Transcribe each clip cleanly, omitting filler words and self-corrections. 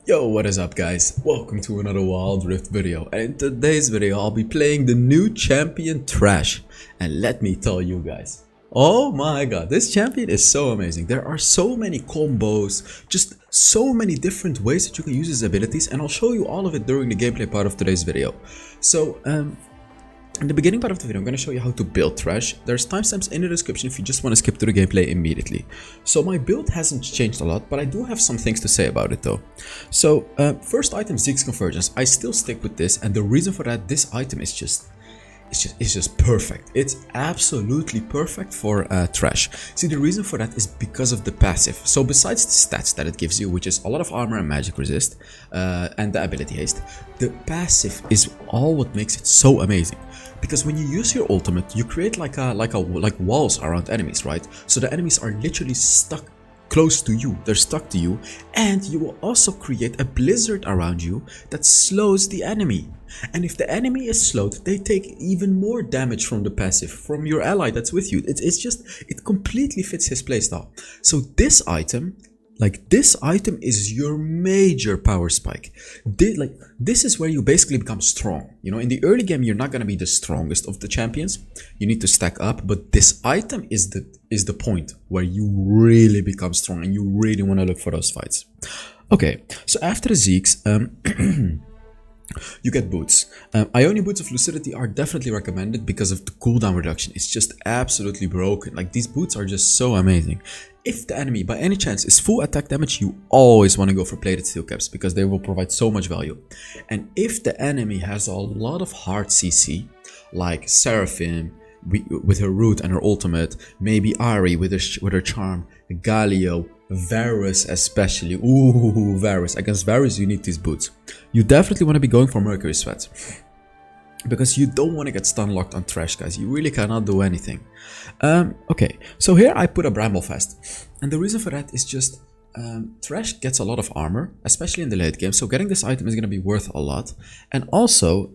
Yo, what is up guys? Welcome to another Wild Rift video, and in today's video I'll be playing the new champion Thresh. And let me tell you guys, oh my god, this champion is so amazing. There are so many combos, just so many different ways that you can use his abilities, and I'll show you all of it during the gameplay part of today's video. So in the beginning part of the video, I'm going to show you how to build Thresh. There's timestamps in the description if you just want to skip to the gameplay immediately. So my build hasn't changed a lot, but I do have some things to say about it though. So first item, Zeke's Convergence. I still stick with this, and the reason for that, this item is just perfect. It's absolutely perfect for Thresh. See, the reason for that is because of the passive. So besides the stats that it gives you, which is a lot of armor and magic resist, and the ability haste, the passive is all what makes it so amazing. Because when you use your ultimate, you create like walls around enemies, right? So the enemies are literally stuck close to you, they're stuck to you, and you will also create a blizzard around you that slows the enemy. And if the enemy is slowed, they take even more damage from the passive, from your ally that's with you. It completely fits his playstyle. So this item, this item is your major power spike. This is where you basically become strong. You know, in the early game, you're not going to be the strongest of the champions. You need to stack up, but this item is the point where you really become strong and you really want to look for those fights. Okay, so after the Zeke's, you get boots. Ionian boots of lucidity are definitely recommended because of the cooldown reduction. It's just absolutely broken. Like, these boots are just so amazing. If the enemy by any chance is full attack damage, you always want to go for plated steel caps because they will provide so much value. And if the enemy has a lot of hard CC, like Seraphim with her root and her ultimate, maybe Ari with her charm, Galio, Varus especially. Ooh, Varus. Against Varus you need these boots. You definitely want to be going for Mercury Sweat, because you don't want to get stun locked on Thresh, guys. You really cannot do anything. Okay, so here I put a Bramble Fast, and the reason for that is just Thresh gets a lot of armor, especially in the late game, so getting this item is going to be worth a lot. And also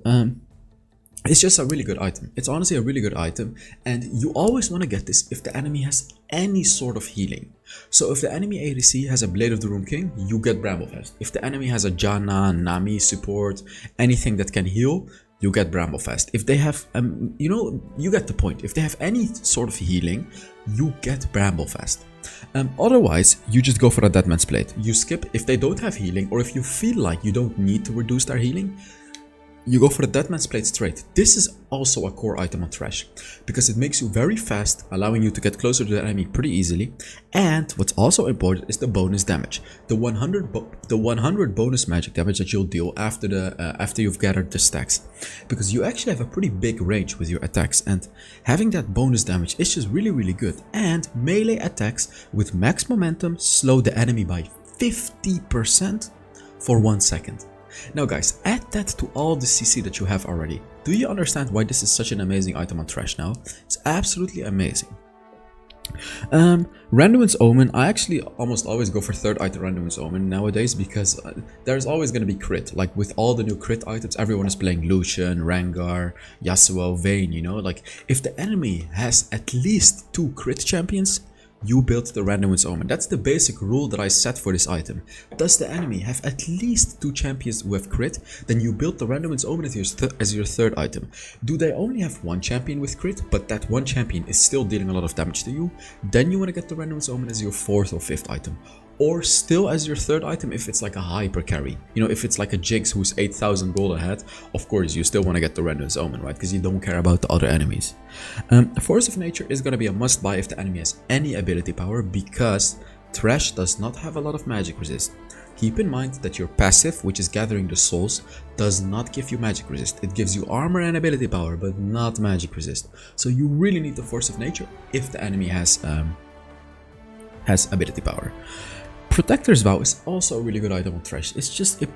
it's just a really good item. It's honestly a really good item, and you always want to get this if the enemy has any sort of healing. So if the enemy ADC has a Blade of the Rune King, you get Bramble Fast. If the enemy has a Janna, Nami support, anything that can heal, you get Bramble Fast. If they have, you know, you get the point. If they have any sort of healing, you get Bramble Fast. Otherwise, you just go for a Deadman's Plate. You skip if they don't have healing, or if you feel like you don't need to reduce their healing, you go for the Deadman's Plate straight. This is also a core item on Thresh, because it makes you very fast, allowing you to get closer to the enemy pretty easily. And what's also important is the bonus damage. The 100 bonus magic damage that you'll deal after you've gathered the stacks. Because you actually have a pretty big range with your attacks, and having that bonus damage is just really good. And melee attacks with max momentum slow the enemy by 50% for 1 second. Now guys, add that to all the CC that you have already. Do you understand why this is such an amazing item on Thresh now? It's absolutely amazing. Randuin's Omen, I actually almost always go for third item Randuin's Omen nowadays, because there's always going to be crit. Like, with all the new crit items, everyone is playing Lucian, Rengar, Yasuo, Vayne, you know? Like, if the enemy has at least 2 crit champions, you build the Randuin's Omen. That's the basic rule that I set for this item. Does the enemy have at least 2 champions who have crit? Then you build the Randuin's Omen as your third item. Do they only have 1 champion with crit, but that 1 champion is still dealing a lot of damage to you? Then you want to get the Randuin's Omen as your 4th or 5th item. Or still as your third item if it's like a hyper carry. You know, if it's like a Jinx who's 8,000 gold ahead, of course you still want to get the Randuin's Omen, right? Because you don't care about the other enemies. Force of Nature is going to be a must buy if the enemy has any ability power, because Thresh does not have a lot of magic resist. Keep in mind that your passive, which is gathering the souls, does not give you magic resist. It gives you armor and ability power, but not magic resist. So you really need the Force of Nature if the enemy has ability power. Protector's Vow is also a really good item on Thresh. It's just, it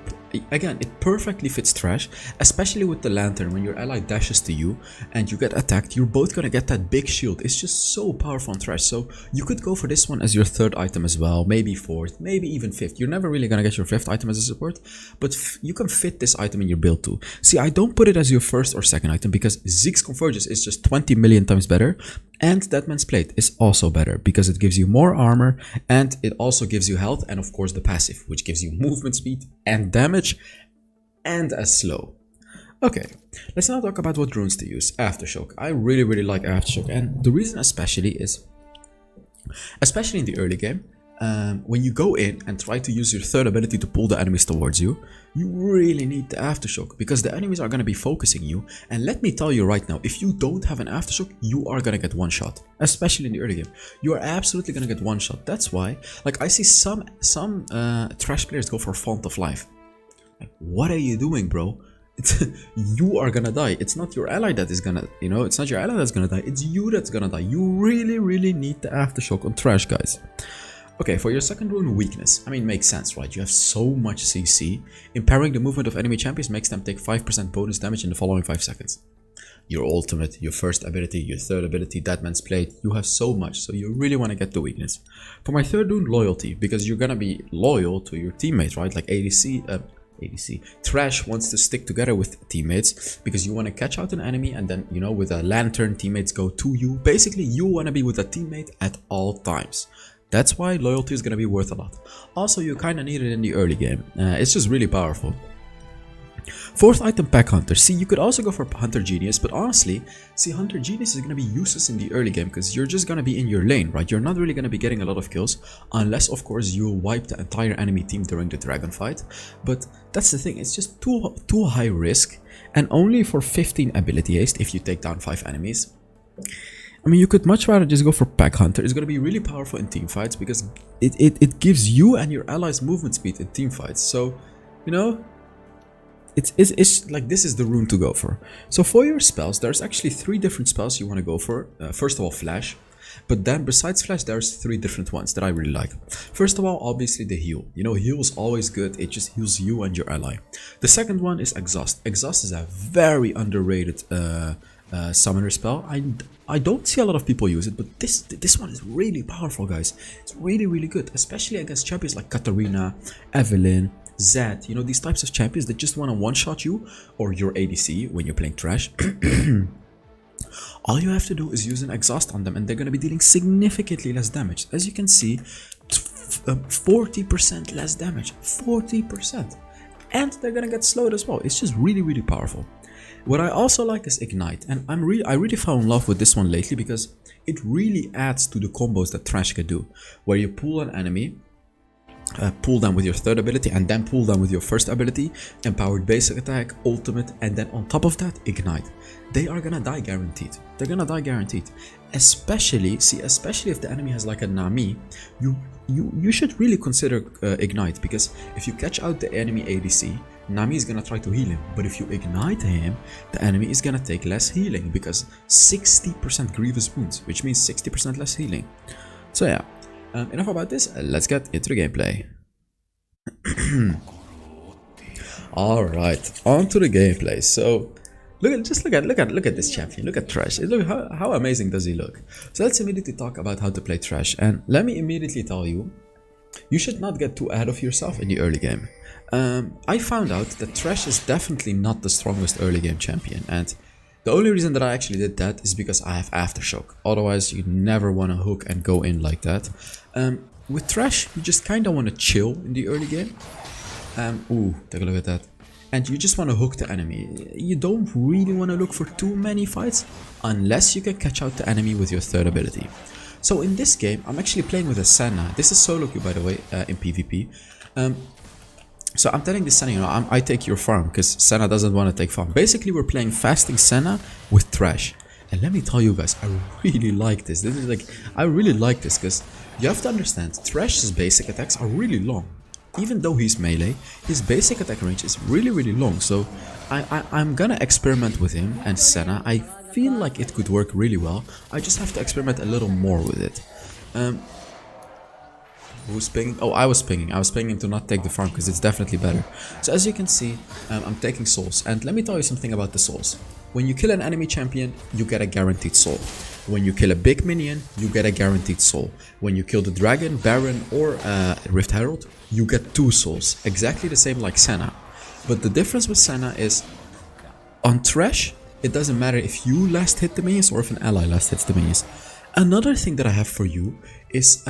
perfectly fits Thresh, especially with the Lantern. When your ally dashes to you and you get attacked, you're both gonna get that big shield. It's just so powerful on Thresh. So you could go for this one as your third item as well, maybe 4th, maybe even 5th. You're never really gonna get your 5th item as a support, but you can fit this item in your build too. See, I don't put it as your 1st or 2nd item because Zeke's Convergence is just 20 million times better. And Deadman's Plate is also better because it gives you more armor and it also gives you health, and of course the passive, which gives you movement speed and damage and as slow. Okay, let's now talk about what runes to use. Aftershock. I really like Aftershock, and the reason especially is, especially in the early game, when you go in and try to use your third ability to pull the enemies towards you, you really need the Aftershock, because the enemies are going to be focusing you. And let me tell you right now, if you don't have an Aftershock, you are going to get one shot. Especially in the early game, you are absolutely going to get one shot. That's why, like, I see some Thresh players go for Font of Life. Like, what are you doing, bro? You are gonna die. It's not your ally that is gonna, it's not your ally that's gonna die. It's you that's gonna die. You really need the Aftershock on Thresh, guys. Okay, for your second rune, weakness. I mean, makes sense, right? You have so much CC. Impairing the movement of enemy champions makes them take 5% bonus damage in the following 5 seconds. Your ultimate, your first ability, your third ability, Deadman's Plate, you have so much, so you really want to get the weakness. For my third rune, loyalty, because you're gonna be loyal to your teammate, right? Like ADC, Thresh wants to stick together with teammates because you want to catch out an enemy, and then, with a lantern, teammates go to you. Basically, you want to be with a teammate at all times. That's why loyalty is going to be worth a lot. Also, you kind of need it in the early game. It's just really powerful. Fourth item, Pack Hunter. See, you could also go for Hunter Genius, but honestly, see, Hunter Genius is going to be useless in the early game because you're just going to be in your lane, right? You're not really going to be getting a lot of kills, unless, of course, you wipe the entire enemy team during the dragon fight. But that's the thing, it's just too high risk, and only for 15 ability haste if you take down 5 enemies. I mean, you could much rather just go for Pack Hunter. It's going to be really powerful in team fights because it gives you and your allies movement speed in team fights. So, it's like, this is the rune to go for. So for your spells, there's actually 3 different spells you want to go for. First of all, Flash. But then besides Flash, there's 3 different ones that I really like. First of all, obviously the heal. Heal is always good. It just heals you and your ally. The second one is Exhaust. Exhaust is a very underrated summoner spell. I don't see a lot of people use it, but this one is really powerful, guys. It's really good, especially against champions like Katarina, Evelynn, Zed, these types of champions that just want to one-shot you or your ADC when you're playing Thresh. All you have to do is use an exhaust on them, and they're going to be dealing significantly less damage. As you can see, 40% less damage, 40%, and they're going to get slowed as well. It's just really powerful. What I also like is Ignite, and I really fell in love with this one lately because it really adds to the combos that Thresh can do, where you pull an enemy, pull them with your third ability, and then pull them with your first ability, empowered basic attack, ultimate, and then on top of that, Ignite. They are gonna die guaranteed. They're gonna die guaranteed. Especially if the enemy has like a Nami, you should really consider Ignite, because if you catch out the enemy ADC, Nami is gonna try to heal him, but if you ignite him, the enemy is gonna take less healing, because 60% grievous wounds, which means 60% less healing. So yeah, enough about this, let's get into the gameplay. Alright, on to the gameplay. So look at this champion. Look at Thresh. Look how amazing does he look. So let's immediately talk about how to play Thresh, and let me immediately tell you, you should not get too ahead of yourself in the early game. I found out that Thresh is definitely not the strongest early game champion, and the only reason that I actually did that is because I have Aftershock. Otherwise, you never want to hook and go in like that. With Thresh, you just kind of want to chill in the early game. Ooh, take a look at that. And you just want to hook the enemy. You don't really want to look for too many fights, unless you can catch out the enemy with your third ability. So in this game, I'm actually playing with a Senna. This is solo queue, by the way, in PvP. So I'm telling this Senna, I take your farm, because Senna doesn't want to take farm. Basically, we're playing fasting Senna with Thresh. And let me tell you guys, I really like this. I really like this, because you have to understand, Thresh's basic attacks are really long. Even though he's melee, his basic attack range is really long. So I'm gonna experiment with him and Senna. I feel like it could work really well. I just have to experiment a little more with it. Who's pinging? Oh, I was pinging. I was pinging to not take the farm because it's definitely better. So as you can see, I'm taking souls. And let me tell you something about the souls. When you kill an enemy champion, you get a guaranteed soul. When you kill a big minion, you get a guaranteed soul. When you kill the dragon, baron, or Rift Herald, you get 2 souls. Exactly the same like Senna. But the difference with Senna is, on Thresh, it doesn't matter if you last hit the minions or if an ally last hits the minions. Another thing that I have for you is,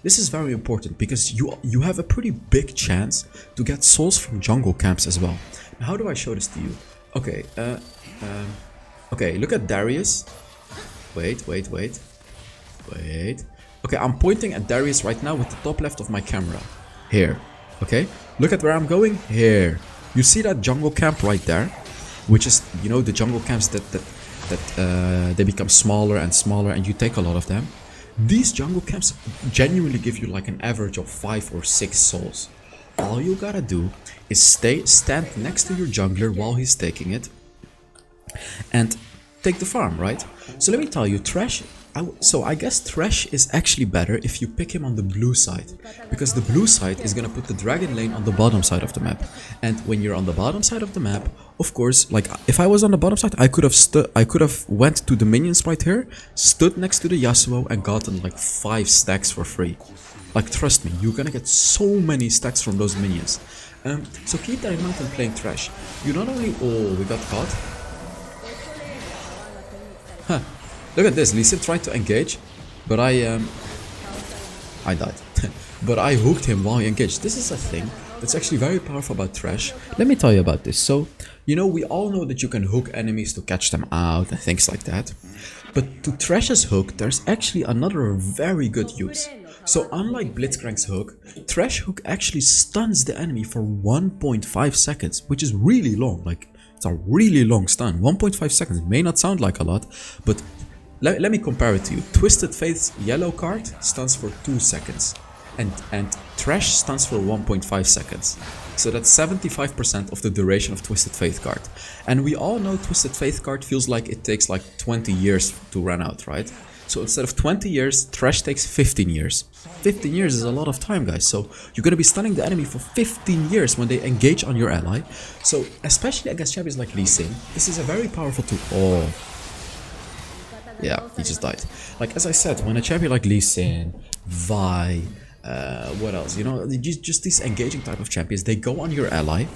This is very important because you have a pretty big chance to get souls from jungle camps as well. Now, how do I show this to you? Okay, okay, look at Darius. Wait. Okay, I'm pointing at Darius right now with the top left of my camera. Here, okay? Look at where I'm going. Here. You see that jungle camp right there? Which is, you know, the jungle camps that they become smaller and smaller and you take a lot of them. These jungle camps genuinely give you like an average of 5 or 6 souls. All you gotta do is stand next to your jungler while he's taking it and take the farm, right? So let me tell you, Thresh, I guess Thresh is actually better if you pick him on the blue side, because the blue side is gonna put the dragon lane on the bottom side of the map. And when you're on the bottom side of the map, of course, like if I was on the bottom side, I could have went to the minions right here, stood next to the Yasuo and gotten like 5 stacks for free. Like trust me, you're gonna get so many stacks from those minions. So keep that in mind when playing Thresh. You not only, oh, we got caught. Huh. Look at this, Lee Sin tried to engage, but I died. But I hooked him while he engaged. This is a thing that's actually very powerful about Thresh. Let me tell you about this. So, you know, we all know that you can hook enemies to catch them out and things like that. But to Thresh's hook, there's actually another very good use. So unlike Blitzcrank's hook, Thresh hook actually stuns the enemy for 1.5 seconds, which is really long. Like, it's a really long stun. 1.5 seconds may not sound like a lot, but let me compare it to you. Twisted Faith's yellow card stuns for 2 seconds. And Thresh stuns for 1.5 seconds. So that's 75% of the duration of Twisted Faith card. And we all know Twisted Faith card feels like it takes like 20 years to run out, right? So instead of 20 years, Thresh takes 15 years. 15 years is a lot of time, guys. So you're going to be stunning the enemy for 15 years when they engage on your ally. So especially against champions like Lee Sin, this is a very powerful tool. Oh. Yeah, he just died. Like, as I said, when a champion like Lee Sin, Vi, what else? You know, just these engaging type of champions, they go on your ally.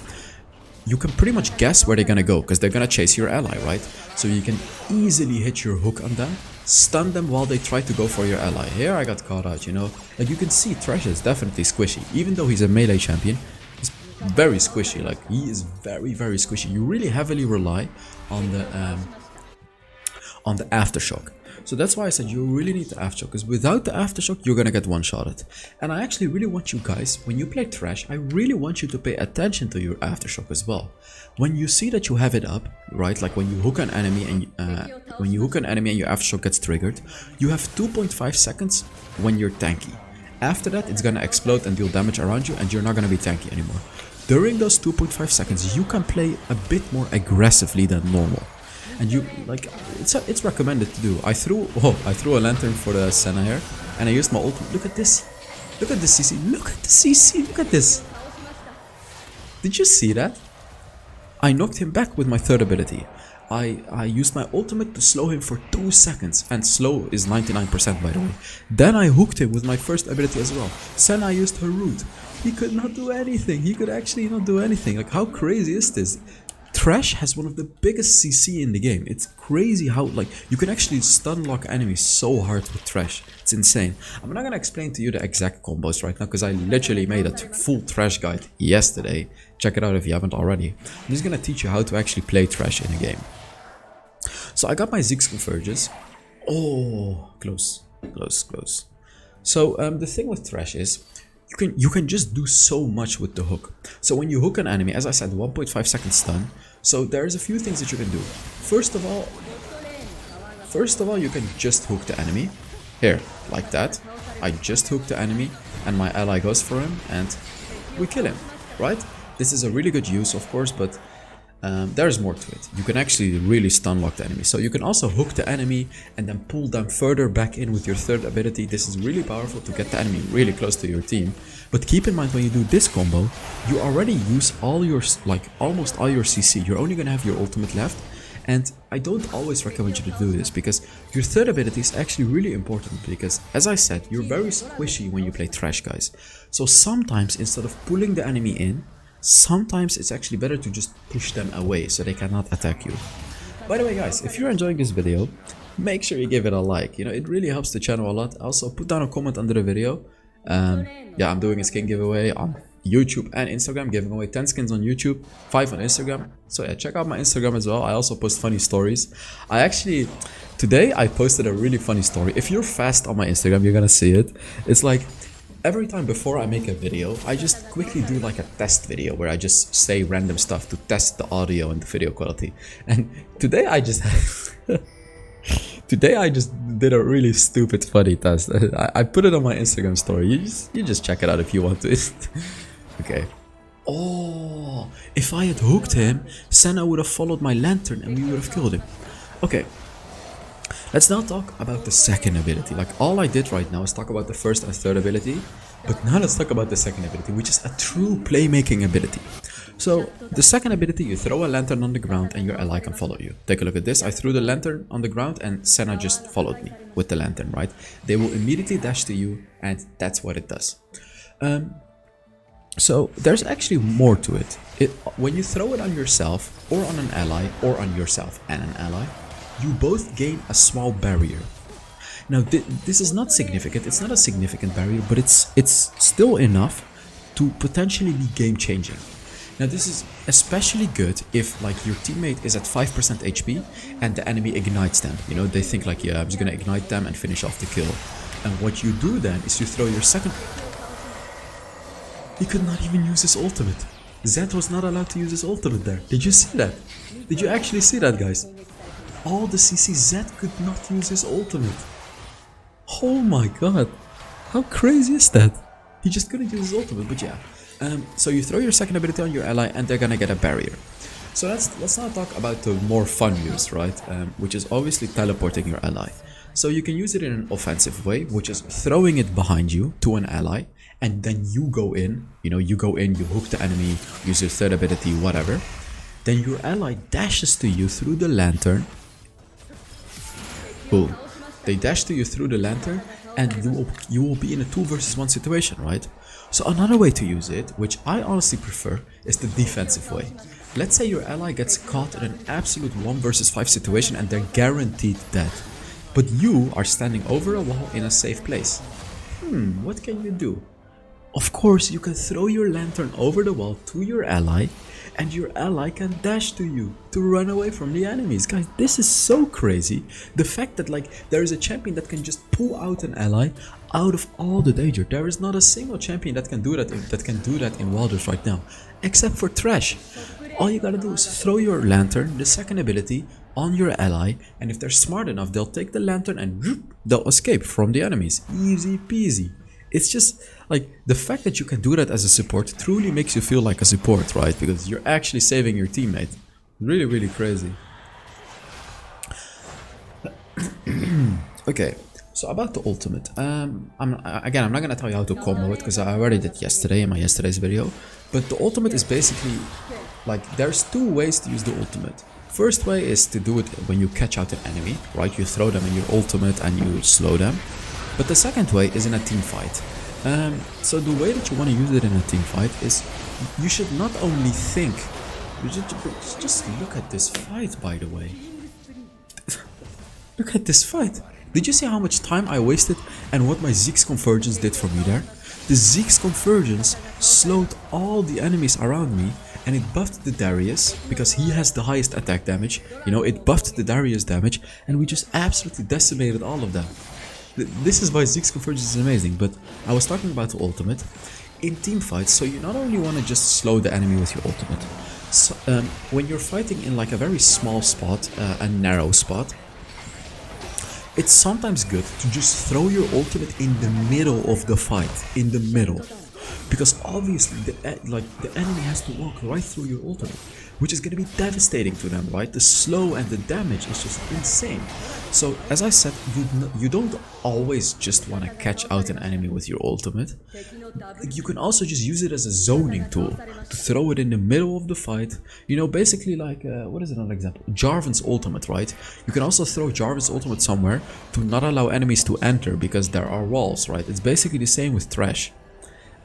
You can pretty much guess where they're gonna go, because they're gonna chase your ally, right? So you can easily hit your hook on them, stun them while they try to go for your ally. Here I got caught out, you know? Like, you can see Thresh is definitely squishy. Even though he's a melee champion, he's very squishy. Like, he is very, very squishy. You really heavily rely on the aftershock. So that's why I said you really need the aftershock, because without the aftershock you're gonna get one-shotted. And I actually really want you guys, when you play Thresh, I really want you to pay attention to your aftershock as well. When you see that you have it up, right, like when you hook an enemy and your aftershock gets triggered, you have 2.5 seconds when you're tanky. After that it's gonna explode and deal damage around you and you're not gonna be tanky anymore. During those 2.5 seconds you can play a bit more aggressively than normal. And you, like, it's recommended to do. I threw a lantern for the Senna here, and I used my ultimate. Look at this. Look at this CC. Look at the CC. Look at this. Did you see that? I knocked him back with my third ability. I used my ultimate to slow him for 2 seconds, and slow is 99% by the way. Then I hooked him with my first ability as well. Senna used her root. He could not do anything. He could actually not do anything. Like, how crazy is this? Thresh has one of the biggest CC in the game. It's crazy how, like, you can actually stun lock enemies so hard with Thresh. It's insane. I'm not gonna explain to you the exact combos right now, because I literally made a full Thresh guide yesterday. Check it out if you haven't already. I'm just gonna teach you how to actually play Thresh in a game. So I got my Ziggs Convergence. Oh, close. So the thing with Thresh is, you can just do so much with the hook. So when you hook an enemy, as I said, 1.5 second stun. So there's a few things that you can do. First of all, you can just hook the enemy. Here, like that. I just hook the enemy and my ally goes for him and we kill him, right? This is a really good use, of course, but there's more to it. You can actually really stun lock the enemy. So you can also hook the enemy and then pull them further back in with your third ability. This is really powerful to get the enemy really close to your team. But keep in mind, when you do this combo, you already use all your, like, almost all your CC. You're only gonna have your ultimate left. And I don't always recommend you to do this, because your third ability is actually really important, because, as I said, you're very squishy when you play Thresh, guys. So sometimes, instead of pulling the enemy in, sometimes it's actually better to just push them away so they cannot attack you. By the way, guys, if you're enjoying this video, make sure you give it a like. You know, it really helps the channel a lot. Also, put down a comment under the video Yeah, I'm doing a skin giveaway on YouTube and Instagram, giving away 10 skins on YouTube, 5 on Instagram. So yeah, check out my Instagram as well. I also post funny stories. Today I posted a really funny story. If you're fast on my Instagram, you're gonna see it. It's like, every time before I make a video, I just quickly do like a test video where I just say random stuff to test the audio and the video quality. And today I just today I just did a really stupid funny test. I put it on my Instagram story. You just check it out if you want to. Okay. Oh, if I had hooked him, Senna would have followed my lantern and we would have killed him. Okay. Let's now talk about the second ability. Like, all I did right now is talk about the first and third ability, but now let's talk about the second ability, which is a true playmaking ability. So, the second ability, you throw a lantern on the ground and your ally can follow you. Take a look at this. I threw the lantern on the ground and Senna just followed me with the lantern, right? They will immediately dash to you, and that's what it does. So, there's actually more to it. When you throw it on yourself, or on an ally, or on yourself and an ally, you both gain a small barrier. Now this is not significant, it's not a significant barrier, but it's still enough to potentially be game changing. Now this is especially good if like your teammate is at 5% HP and the enemy ignites them. You know, they think like, yeah, I'm just gonna ignite them and finish off the kill. And what you do then is you throw your second... He could not even use his ultimate. Zed was not allowed to use his ultimate there. Did you see that? Did you actually see that, guys? All the CCZ could not use his ultimate. Oh my god. How crazy is that? He just couldn't use his ultimate, but yeah. So you throw your second ability on your ally and they're gonna get a barrier. So let's now talk about the more fun use, right? Which is obviously teleporting your ally. So you can use it in an offensive way, which is throwing it behind you to an ally, and then you go in, you hook the enemy, use your third ability, whatever. Then your ally dashes to you through the lantern. Boom. They dash to you through the lantern and you will be in a 2 versus 1 situation, right? So another way to use it, which I honestly prefer, is the defensive way. Let's say your ally gets caught in an absolute 1 versus 5 situation and they're guaranteed dead. But you are standing over a wall in a safe place. What can you do? Of course, you can throw your lantern over the wall to your ally, and your ally can dash to you to run away from the enemies. Guys, this is so crazy. The fact that like there is a champion that can just pull out an ally out of all the danger. There is not a single champion that can do that in Wilders right now, except for Thresh. All you gotta do is throw your lantern, the second ability, on your ally, and if they're smart enough, they'll take the lantern and they'll escape from the enemies. Easy peasy. It's just like the fact that you can do that as a support truly makes you feel like a support, right? Because you're actually saving your teammate. Really, really crazy. Okay, so about the ultimate. I'm not gonna tell you how to combo it because I already did yesterday in my yesterday's video. But the ultimate is basically like there's 2 ways to use the ultimate. First way is to do it when you catch out an enemy, right? You throw them in your ultimate and you slow them. But the second way is in a team fight. So the way that you want to use it in a team fight is you should not only think, just look at this fight, by the way. Look at this fight. Did you see how much time I wasted and what my Zeke's convergence did for me there? The Zeke's convergence slowed all the enemies around me and it buffed the Darius because he has the highest attack damage. You know, it buffed the Darius damage and we just absolutely decimated all of them. This is why Zeke's convergence is amazing, but I was talking about the ultimate. In team fights, so you not only want to just slow the enemy with your ultimate, so, when you're fighting in like a very small spot, a narrow spot, it's sometimes good to just throw your ultimate in the middle of the fight, in the middle. Because obviously the enemy has to walk right through your ultimate, which is going to be devastating to them, right? The slow and the damage is just insane. So as I said, you don't always just want to catch out an enemy with your ultimate. You can also just use it as a zoning tool to throw it in the middle of the fight. You know, basically like, what is another example? Jarvan's ultimate, right? You can also throw Jarvan's ultimate somewhere to not allow enemies to enter because there are walls, right? It's basically the same with Thresh.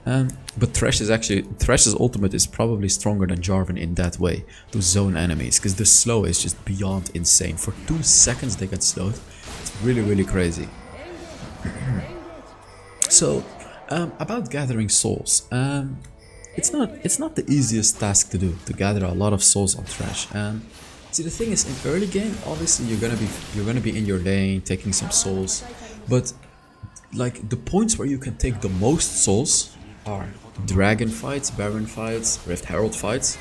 But Thresh's ultimate is probably stronger than Jarvan in that way, to zone enemies, because the slow is just beyond insane. For 2 seconds they get slowed. It's really, really crazy. So, About gathering souls. It's not the easiest task to do, to gather a lot of souls on Thresh. See, the thing is, in early game, obviously you're gonna be in your lane taking some souls, but like the points where you can take the most souls are dragon fights, baron fights, rift herald fights,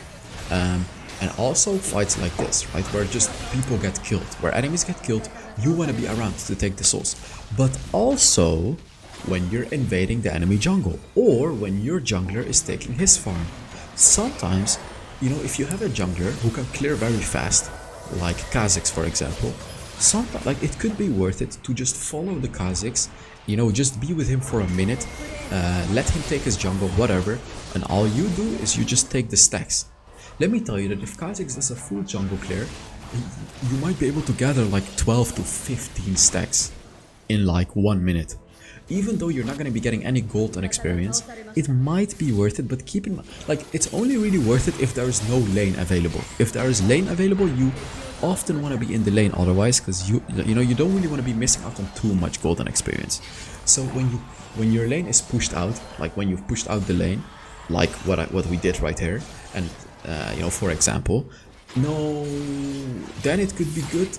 and also fights like this, right, where just people get killed, where enemies get killed. You want to be around to take the souls, but also when you're invading the enemy jungle or when your jungler is taking his farm. Sometimes, you know, if you have a jungler who can clear very fast, like Kha'Zix for example, sometimes like it could be worth it to just follow the Kha'Zix, you know, just be with him for a minute, let him take his jungle, whatever, and all you do is you just take the stacks. Let me tell you that if Kha'Zix does a full jungle clear, you might be able to gather like 12 to 15 stacks in like 1 minute. Even though you're not going to be getting any gold and experience, it might be worth it, but keep in mind, like, it's only really worth it if there is no lane available. If there is lane available, you often want to be in the lane otherwise, because you know, you don't really want to be missing out on too much gold and experience. So when your lane is pushed out, like when you've pushed out the lane, like what we did right here, and you know, for example, no, then it could be good.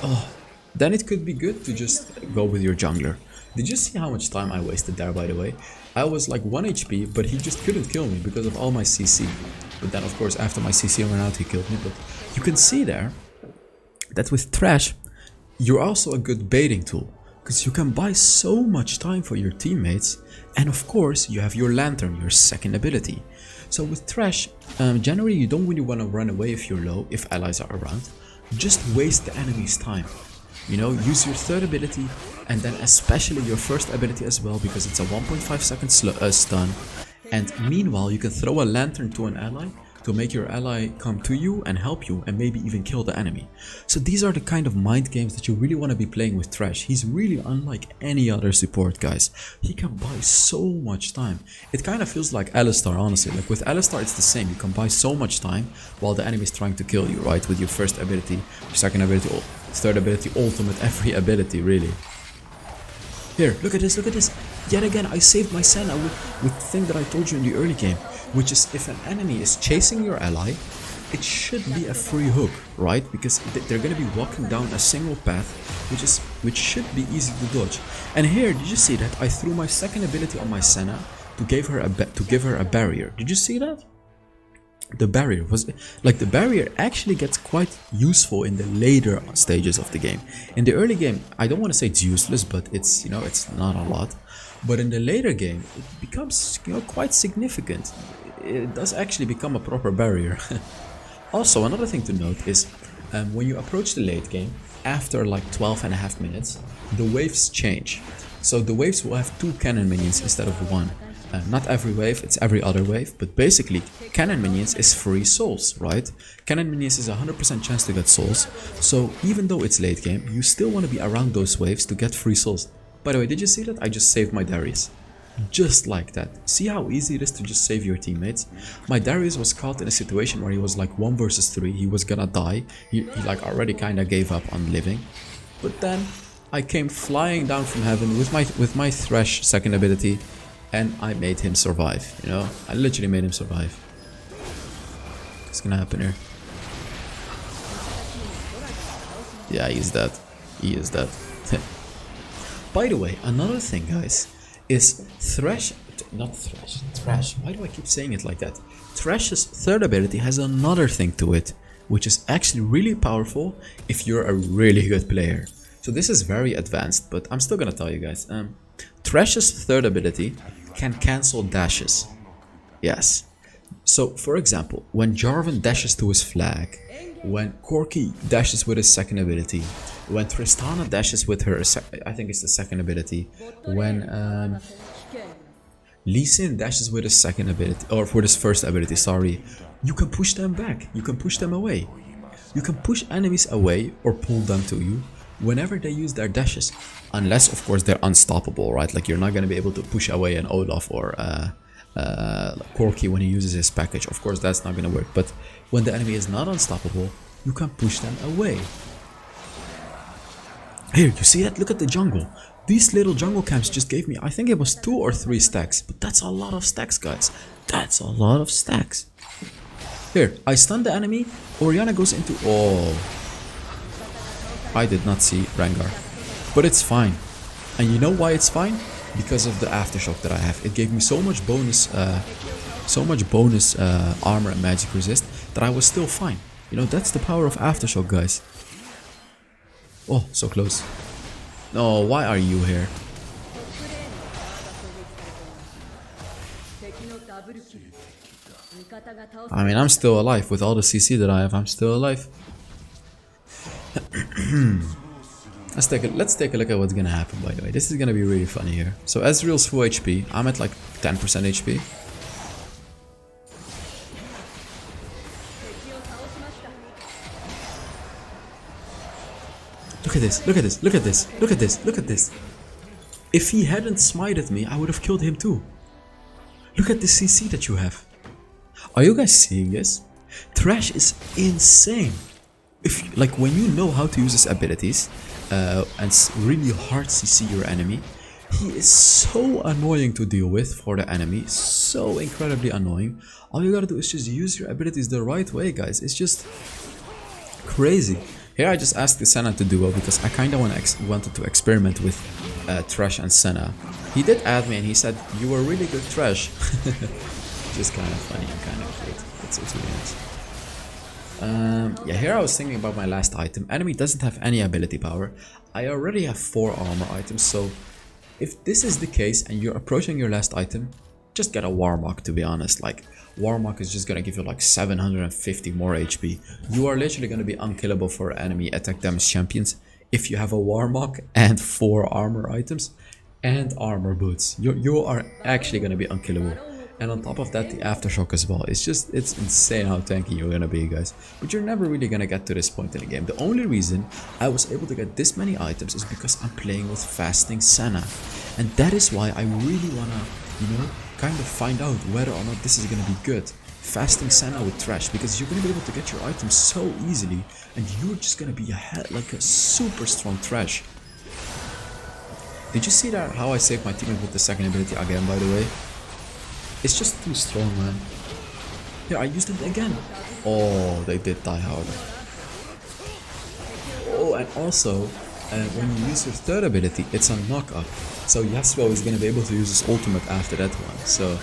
Oh. Then it could be good to just go with your jungler. Did you see how much time I wasted there, by the way? I was like 1 HP, but he just couldn't kill me because of all my CC. But then, of course, after my CC ran out, he killed me. But you can see there that with Thresh, you're also a good baiting tool, because you can buy so much time for your teammates. And of course, you have your Lantern, your second ability. So with Thresh, generally you don't really want to run away if you're low, if allies are around. Just waste the enemy's time. You know, use your third ability, and then especially your first ability as well, because it's a 1.5 second stun. And meanwhile, you can throw a lantern to an ally to make your ally come to you and help you, and maybe even kill the enemy. So these are the kind of mind games that you really want to be playing with Thresh. He's really unlike any other support, guys. He can buy so much time. It kind of feels like Alistar, honestly. Like with Alistar, it's the same. You can buy so much time while the enemy is trying to kill you, right? With your first ability, your second ability, third ability, ultimate, every ability, really. Here, look at this, look at this. Yet again, I saved my Senna with the thing that I told you in the early game, which is if an enemy is chasing your ally, it should be a free hook, right? Because they're going to be walking down a single path, which should be easy to dodge. And here, did you see that I threw my second ability on my Senna to give her a barrier? Did you see that? The barrier was like, the barrier actually gets quite useful in the later stages of the game. In the early game, I don't want to say it's useless, but it's, you know, it's not a lot. But in the later game, it becomes, you know, quite significant. It does actually become a proper barrier. Also, another thing to note is when you approach the late game, after like 12.5 minutes, the waves change. So the waves will have 2 cannon minions instead of 1. Not every wave, it's every other wave, but basically cannon minions is free souls, right? Cannon minions is a 100% chance to get souls, so even though it's late game, you still want to be around those waves to get free souls. By the way, did you see that? I just saved my Darius. Just like that. See how easy it is to just save your teammates? My Darius was caught in a situation where he was like 1 versus 3, he was gonna die, he like already kinda gave up on living. But then I came flying down from heaven with my Thresh second ability, and I made him survive, you know? I literally made him survive. What's gonna happen here? Yeah, he's dead. He is dead. By the way, another thing, guys, is Thresh. Why do I keep saying it like that? Thresh's third ability has another thing to it, which is actually really powerful if you're a really good player. So this is very advanced, but I'm still gonna tell you guys. Thresh's third ability can cancel dashes. Yes. So, for example, when Jarvan dashes to his flag, when Corki dashes with his second ability, when Tristana dashes with her, I think it's the second ability, when Lee Sin dashes with his second ability, or for his first ability, sorry, you can push them back, you can push them away. You can push enemies away or pull them to you whenever they use their dashes, unless of course they're unstoppable, right? Like you're not going to be able to push away an Olaf or Corki when he uses his package. Of course that's not going to work, but when the enemy is not unstoppable, you can push them away. Here, you see that? Look at the jungle. These little jungle camps just gave me, I think it was 2 or 3 stacks. But that's a lot of stacks, guys. That's a lot of stacks. Here, I stun the enemy. Orianna goes into... Oh. I did not see Rengar. But it's fine. And you know why it's fine? Because of the aftershock that I have. It gave me so much bonus armor and magic resist that I was still fine. You know, that's the power of aftershock, guys. Oh, so close. No, why are you here? I mean, I'm still alive. With all the CC that I have, I'm still alive. Let's take a look at what's gonna happen, by the way. This is gonna be really funny here. So Ezreal's full HP. I'm at like 10% HP. Look at this, look at this, look at this, look at this, look at this. If he hadn't smited me, I would have killed him too. Look at the CC that you have. Are you guys seeing this? Thresh is insane. If, like, when you know how to use his abilities and really hard CC your enemy, he is so annoying to deal with for the enemy. So incredibly annoying. All you gotta do is just use your abilities the right way, guys. It's just crazy. Here I just asked the Senna to duo because I kinda wanted to experiment with Thresh and Senna. He did add me and he said, "You were really good, Thresh." Just kind of funny and kind of cute. It's really nice. Yeah, here I was thinking about my last item. Enemy doesn't have any ability power. I already have 4 armor items, so if this is the case and you're approaching your last item, just get a Warmog, to be honest. Like, Warmog is just gonna give you like 750 more HP. You are literally gonna be unkillable for enemy attack damage champions if you have a Warmog and 4 armor items and armor boots. You are actually gonna be unkillable. And on top of that, the aftershock as well. It's insane how tanky you're gonna be, guys. But you're never really gonna get to this point in the game. The only reason I was able to get this many items is because I'm playing with fasting Senna. And that is why I really wanna, you know, kind of find out whether or not this is gonna be good. Fasting Senna with Thresh, because you're gonna be able to get your items so easily, and you're just gonna be like a super strong Thresh. Did you see that? How I saved my teammate with the second ability again, by the way? It's just too strong, man. Here, I used it again. Oh, they did die harder. Oh, and also, when you use your third ability, it's a knock-up. So Yasuo is going to be able to use his ultimate after that one. So,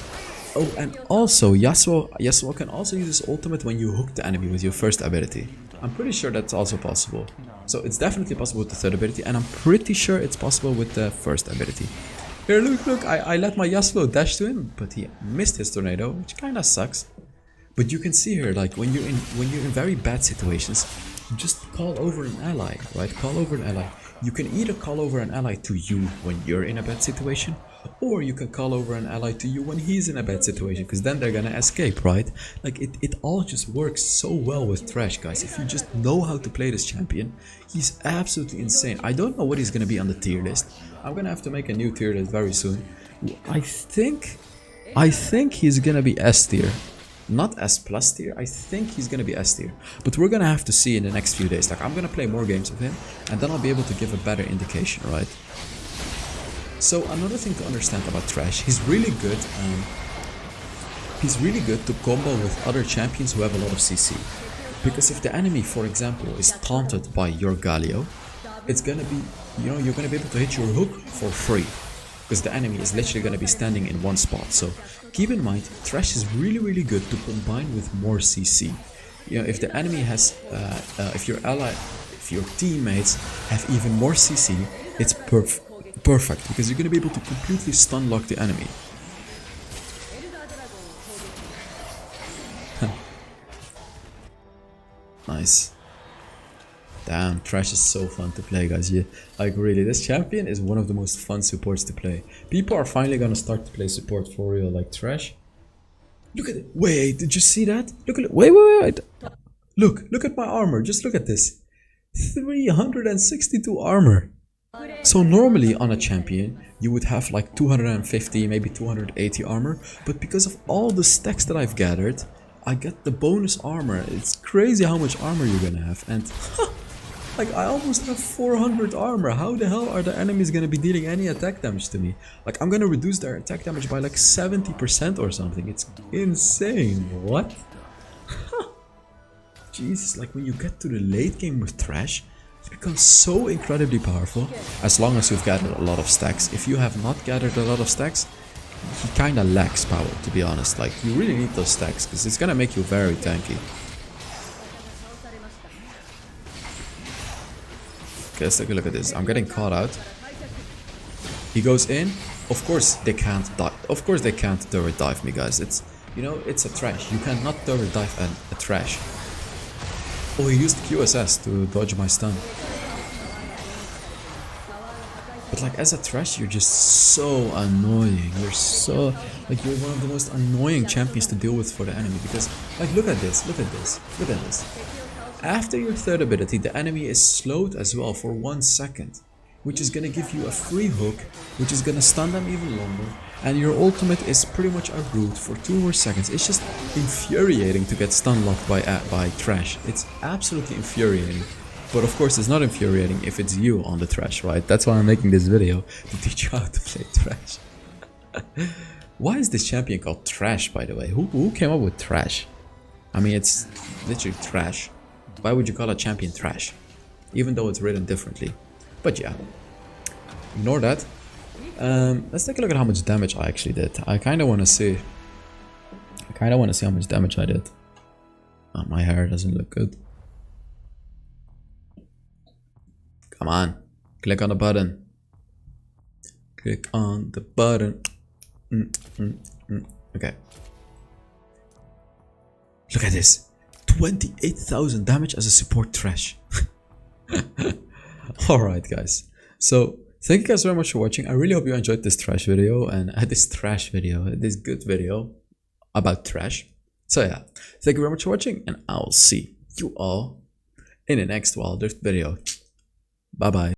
oh, and also, Yasuo can also use his ultimate when you hook the enemy with your first ability. I'm pretty sure that's also possible. So it's definitely possible with the third ability, and I'm pretty sure it's possible with the first ability. Here, look, I let my Yasuo dash to him, but he missed his tornado, which kinda sucks. But you can see here, like, when you're in very bad situations, just call over an ally, right? Call over an ally. You can either call over an ally to you when you're in a bad situation, or you can call over an ally to you when he's in a bad situation, because then they're gonna escape, right? Like, it all just works so well with Thresh, guys. If you just know how to play this champion, he's absolutely insane. I don't know what he's gonna be on the tier list. I'm gonna have to make a new tier list very soon. I think he's gonna be S tier. Not S plus tier, I think he's gonna be S tier. But we're gonna have to see in the next few days. Like, I'm gonna play more games with him, and then I'll be able to give a better indication, right? So another thing to understand about Thresh, he's really good to combo with other champions who have a lot of CC. Because if the enemy, for example, is taunted by your Galio, it's gonna be, you know, you're gonna be able to hit your hook for free. Because the enemy is literally gonna be standing in one spot. So keep in mind, Thresh is really good to combine with more CC. You know, if the enemy has, if your teammates have even more CC, it's perfect, because you're gonna be able to completely stun lock the enemy. Nice. Damn, Thresh is so fun to play, guys. Yeah, like, really, this champion is one of the most fun supports to play. People are finally gonna start to play support for real, like Thresh. Look at it. Wait, did you see that? Look at it. Wait. Look at my armor. Just look at this. 362 armor. So normally on a champion, you would have like 250, maybe 280 armor. But because of all the stacks that I've gathered, I get the bonus armor. It's crazy how much armor you're gonna have. And Like, I almost have 400 armor. How the hell are the enemies gonna be dealing any attack damage to me? Like, I'm gonna reduce their attack damage by like 70% or something. It's insane. What? Jesus, like when you get to the late game with Thresh, it becomes so incredibly powerful as long as you've gathered a lot of stacks. If you have not gathered a lot of stacks, he kinda lacks power, to be honest. Like, you really need those stacks because it's gonna make you very tanky. Okay, let's take a look at this. I'm getting caught out. He goes in. Of course they can't dive. Of course they can't turret dive me, guys. It's, you know, it's a Thresh. You cannot turret dive a Thresh. Oh, he used QSS to dodge my stun. But like, as a Thresh, you're just so annoying. You're so, like, you're one of the most annoying champions to deal with for the enemy. Because, like, look at this, look at this, look at this. After your third ability, the enemy is slowed as well for 1 second, which is gonna give you a free hook, which is gonna stun them even longer, and your ultimate is pretty much a root for 2 more seconds. It's just infuriating to get stun locked by Thresh. It's absolutely infuriating. But of course, it's not infuriating if it's you on the Thresh, right? That's why I'm making this video, to teach you how to play Thresh. Why is this champion called Thresh, by the way? Who came up with Thresh? I mean, it's literally trash. Why would you call a champion Thresh? Even though it's written differently. But yeah, ignore that. Let's take a look at how much damage I actually did. I kind of want to see. How much damage I did. Oh, my hair doesn't look good. Come on, click on the button. Click on the button. Okay. Look at this. 28,000 damage as a support Thresh. Alright guys, so thank you guys very much for watching. I really hope you enjoyed this Thresh video and this good video about Thresh. So yeah, thank you very much for watching, and I'll see you all in the next Wild Rift video. Bye bye.